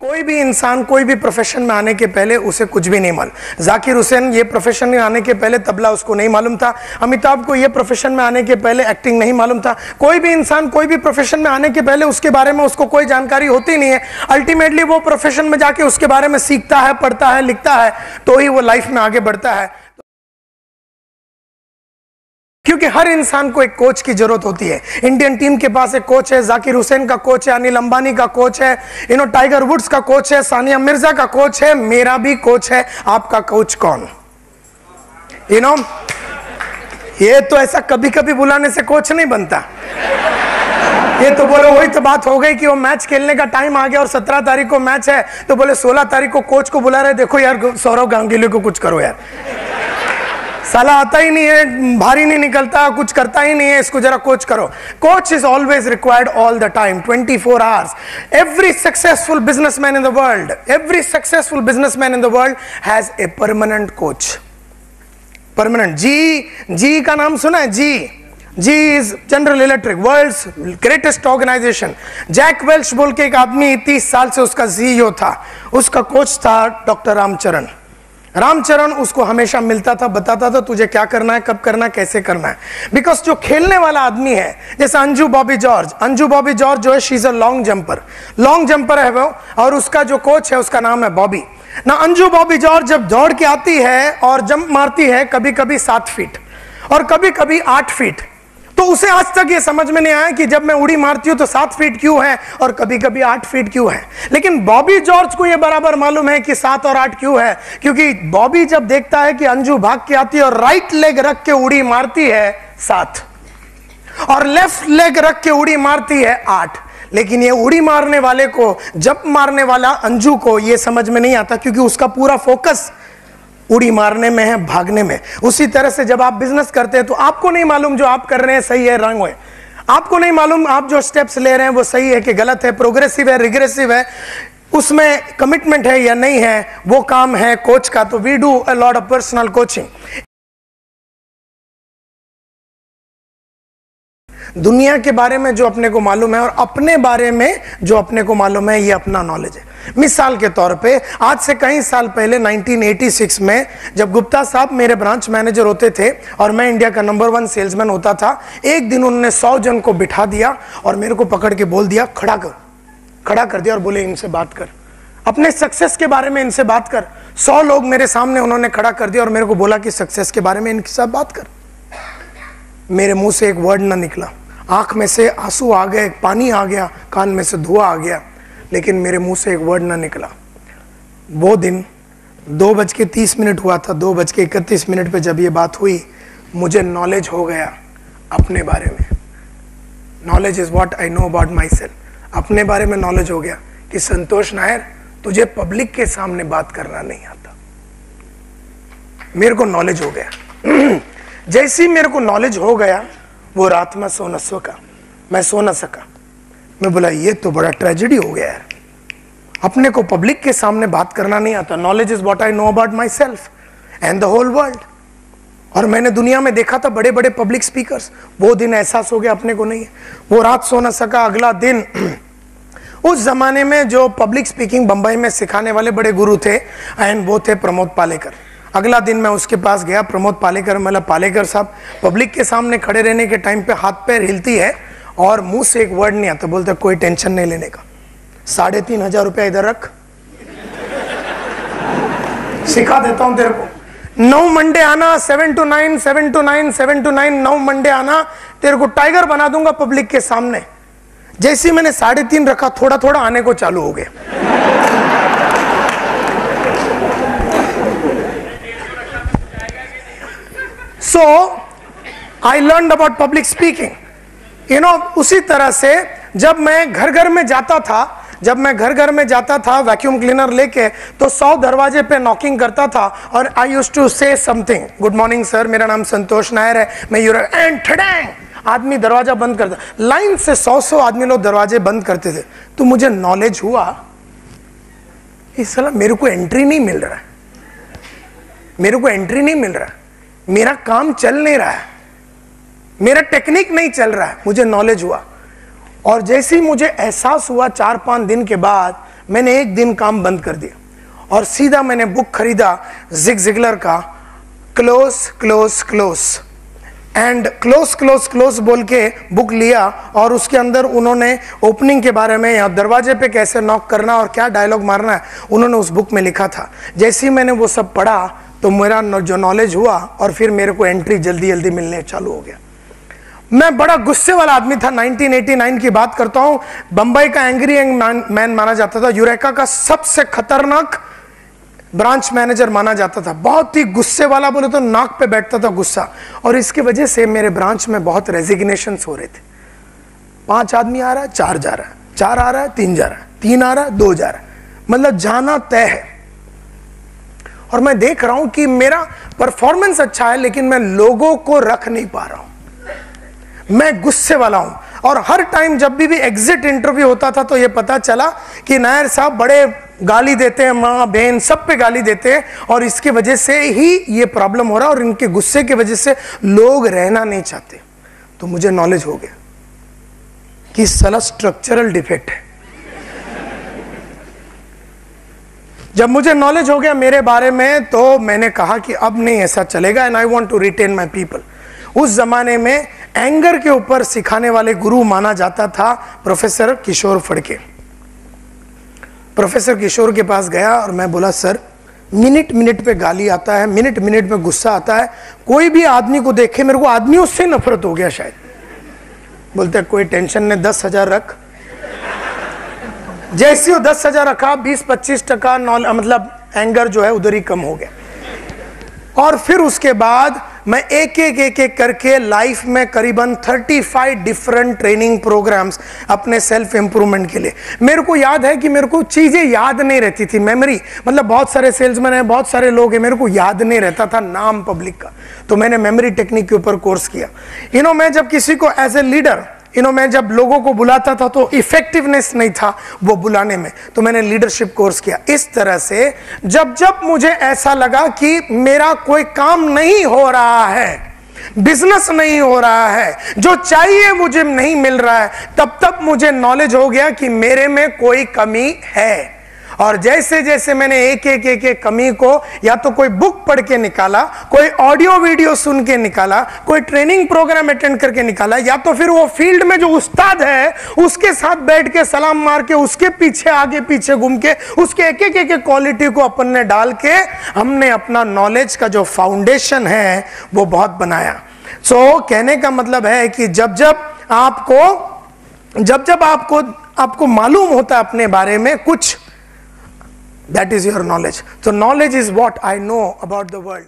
कोई भी इंसान कोई भी प्रोफेशन में आने के पहले उसे कुछ भी नहीं मालूम। जाकिर हुसैन ये प्रोफेशन में आने के पहले तबला उसको नहीं मालूम था। अमिताभ को ये प्रोफेशन में आने के पहले एक्टिंग नहीं मालूम था। कोई भी इंसान कोई भी प्रोफेशन में आने के पहले उसके बारे में उसको कोई जानकारी होती नहीं है। अल्टीमेटली वो प्रोफेशन में जाके उसके बारे में सीखता है, पढ़ता है, लिखता है, तो ही वो लाइफ में आगे बढ़ता है। क्योंकि हर इंसान को एक कोच की जरूरत होती है। इंडियन टीम के पास एक कोच है, जाकिर हुसैन का कोच है, अनिल अंबानी का कोच है, टाइगर वुड्स का कोच है, सानिया मिर्जा का कोच है, मेरा भी कोच है। आपका कोच कौन? ये तो ऐसा कभी कभी बुलाने से कोच नहीं बनता। ये तो बोलो वही तो बात हो गई कि वो मैच खेलने का टाइम आ गया और 17 तारीख को मैच है, तो बोले 16 तारीख को कोच को बुला रहे, देखो यार सौरव गांगुली को कुछ करो यार, साला आता ही नहीं है, भारी नहीं निकलता, कुछ करता ही नहीं है, इसको जरा कोच करो। Coach is always required all the time, 24 hours. Every successful businessman in the world, every successful businessman in the world has a permanent coach. Permanent. G का नाम सुना है? G is General Electric, world's greatest organisation. Jack Welch बोल के एक आदमी 30 साल से उसका CEO था, उसका कोच था डॉक्टर रामचरण उसको हमेशा मिलता था, बताता था तुझे क्या करना है, कब करना है, कैसे करना है। बिकॉज जो खेलने वाला आदमी है, जैसे अंजू बॉबी जॉर्ज जो है, she is a long jumper है वो, और उसका जो कोच है उसका नाम है बॉबी ना। अंजू बॉबी जॉर्ज जब दौड़ के आती है और जंप मारती है, कभी कभी 7 फीट और कभी कभी 8 फीट, तो उसे आज तक ये समझ में नहीं आया कि जब मैं उड़ी मारती हूं तो 7 फीट क्यों है और कभी कभी 8 फीट क्यों है। लेकिन बॉबी जॉर्ज को ये बराबर मालूम है कि 7 और 8 क्यों है, क्योंकि बॉबी जब देखता है कि अंजू भाग के आती है और राइट लेग रख के उड़ी मारती है 7 और लेफ्ट लेग रख के उड़ी मारती है 8, लेकिन ये उड़ी मारने वाले को, जंप मारने वाला अंजू को ये समझ में नहीं आता, क्योंकि उसका पूरा फोकस उड़ी मारने में है, भागने में। उसी तरह से जब आप बिजनेस करते हैं तो आपको नहीं मालूम जो आप कर रहे हैं सही है, रंग है, आपको नहीं मालूम आप जो स्टेप्स ले रहे हैं वो सही है कि गलत है, प्रोग्रेसिव है, रिग्रेसिव है, उसमें कमिटमेंट है या नहीं है, वो काम है कोच का। तो we do a lot of personal coaching. दुनिया के बारे में जो अपने को मालूम है और अपने बारे में जो अपने को मालूम है, ये अपना नॉलेज है। मिसाल के तौर पे आज से कई साल पहले 1986 में जब गुप्ता साहब मेरे ब्रांच मैनेजर होते थे और मैं इंडिया का नंबर 1 सेल्समैन होता था, एक दिन उन्होंने 100 जन को बिठा दिया और मेरे को पकड़ के बोल दिया खड़ा कर दिया और बोले इनसे बात कर, अपने सक्सेस के बारे में इनसे बात कर। 100 लोग मेरे सामने उन्होंने खड़ा कर दिया और मेरे को बोला कि सक्सेस के बारे में इनके साथ बात कर। मेरे मुंह से एक वर्ड ना निकला, आंख में से आंसू आ गए, पानी आ गया, कान में से धुआं आ गया, लेकिन मेरे मुंह से एक वर्ड ना निकला। वो दिन 2:30 हुआ था, 2:31 पे जब ये बात हुई, मुझे नॉलेज हो गया अपने बारे में। Knowledge is what I know about my self. अपने बारे में नॉलेज हो गया कि संतोष नायर, तुझे पब्लिक के सामने बात करना नहीं आता। मेरे को नॉलेज हो गया। जैसे ही मेरे को नॉलेज हो गया, वो रात में मैं सो न सका। मैं बोला ये तो बड़ा ट्रेजेडी हो गया यार, अपने को पब्लिक के सामने बात करना नहीं आता। Knowledge is what I know about myself and the whole world. और मैंने दुनिया में देखा था बड़े बड़े पब्लिक स्पीकर्स, वो दिन एहसास हो गया अपने को नहीं है। वो रात सो न सका। अगला दिन उस जमाने में जो पब्लिक स्पीकिंग बंबई में सिखाने वाले बड़े गुरु थे, एंड वो थे प्रमोद पालेकर। अगला दिन मैं उसके पास गया, प्रमोद पालेकर, मतलब पालेकर साहब, पब्लिक के सामने खड़े रहने के टाइम पे हाथ पैर हिलती है और मुंह से एक वर्ड नहीं आता। बोलते कोई टेंशन नहीं लेने का, 3,500 रुपया इधर रख, सिखा देता हूं तेरे को। 9 मंडे आना, 7 to 9, 7 to 9, 7 to 9, 9 मंडे आना, तेरे को टाइगर बना दूंगा पब्लिक के सामने। जैसे ही मैंने 3.5 रखा, थोड़ा थोड़ा आने को चालू हो गया। So I learned about public speaking. उसी तरह से जब मैं घर में जाता था वैक्यूम क्लीनर लेके, तो 100 दरवाजे पे नॉकिंग करता था और I used to say something, good morning sir, मेरा नाम संतोष नायर है, मैं एंड ठड़ैंग आदमी दरवाजा बंद करता। लाइन से 100 आदमी लोग दरवाजे बंद करते थे। तो मुझे नॉलेज हुआ इस साला मेरे को एंट्री नहीं मिल रहा है, मेरा काम चल नहीं रहा है, मेरा टेक्निक नहीं चल रहा है। मुझे नॉलेज हुआ और जैसे ही मुझे एहसास हुआ 4-5 दिन के बाद, मैंने एक दिन काम बंद कर दिया और सीधा मैंने बुक खरीदा जिग जिगलर का close close close and close close close बोल के बुक लिया और उसके अंदर उन्होंने ओपनिंग के बारे में या दरवाजे पे कैसे नॉक करना और क्या डायलॉग मारना है उन्होंने उस बुक में लिखा था। जैसे ही मैंने वो सब पढ़ा तो मेरा जो नॉलेज हुआ और फिर मेरे को एंट्री जल्दी जल्दी मिलने चालू हो गया। मैं बड़ा गुस्से वाला आदमी था। 1989 की बात करता हूं। बंबई का एंग्री यंग मैन माना जाता था, यूरेका का सबसे खतरनाक ब्रांच मैनेजर माना जाता था। बहुत ही गुस्से वाला, बोले तो नाक पे बैठता था गुस्सा। और इसकी वजह से मेरे ब्रांच में बहुत रेजिग्नेशंस हो रहे थे। 5 आदमी आ रहा है, 4 जा रहा है, 4 आ रहा है, 3 जा रहा है, 3 आ रहा है, 2 जा रहा है, मतलब जाना तय है। और मैं देख रहा हूं कि मेरा परफॉर्मेंस अच्छा है लेकिन मैं लोगों को रख नहीं पा रहा हूं। मैं गुस्से वाला हूं और हर टाइम जब भी एग्जिट इंटरव्यू होता था तो यह पता चला कि नायर साहब बड़े गाली देते हैं, माँ बहन सब पे गाली देते हैं और इसकी वजह से ही ये प्रॉब्लम हो रहा है और इनके गुस्से की वजह से लोग रहना नहीं चाहते। तो मुझे नॉलेज हो गया कि साला स्ट्रक्चरल डिफेक्ट है। जब मुझे नॉलेज हो गया मेरे बारे में तो मैंने कहा कि अब नहीं ऐसा चलेगा and I want to retain my people. उस जमाने में एंगर के ऊपर सिखाने वाले गुरु माना जाता था प्रोफेसर किशोर फड़के। प्रोफेसर किशोर के पास गया और मैं बोला सर मिनट मिनट पे गाली आता है, मिनट मिनट पे गुस्सा आता है, कोई भी आदमी को देखे मेरे को आदमियों से नफरत हो गया शायद। बोलते कोई टेंशन नहीं, 10,000 रख। जैसे वो 10,000 रखा 20-25% मतलब एंगर जो है उधर ही कम हो गया। और फिर उसके बाद मैं एक एक करके लाइफ में करीबन 35 डिफरेंट ट्रेनिंग प्रोग्राम्स अपने सेल्फ इंप्रूवमेंट के लिए। मेरे को याद है कि मेरे को चीजें याद नहीं रहती थी, मेमोरी मतलब बहुत सारे सेल्समैन है, बहुत सारे लोग हैं, मेरे को याद नहीं रहता था नाम पब्लिक का। तो मैंने मेमोरी टेक्निक के ऊपर कोर्स किया। मैं जब किसी को एज ए लीडर मैं जब लोगों को बुलाता था तो इफेक्टिवनेस नहीं था वो बुलाने में, तो मैंने लीडरशिप कोर्स किया। इस तरह से जब जब मुझे ऐसा लगा कि मेरा कोई काम नहीं हो रहा है, बिजनेस नहीं हो रहा है, जो चाहिए मुझे नहीं मिल रहा है, तब तब मुझे नॉलेज हो गया कि मेरे में कोई कमी है। और जैसे जैसे मैंने एक कमी को या तो कोई बुक पढ़ के निकाला, कोई ऑडियो वीडियो सुन के निकाला, कोई ट्रेनिंग प्रोग्राम अटेंड करके निकाला, या तो फिर वो फील्ड में जो उस्ताद है उसके साथ बैठ के सलाम मार के उसके पीछे आगे पीछे घूम के उसके एक क्वालिटी को अपन ने डाल के हमने अपना नॉलेज का जो फाउंडेशन है वो बहुत बनाया। सो कहने का मतलब है कि जब जब आपको मालूम होता है अपने बारे में कुछ, that is your knowledge. So knowledge is what I know about the world.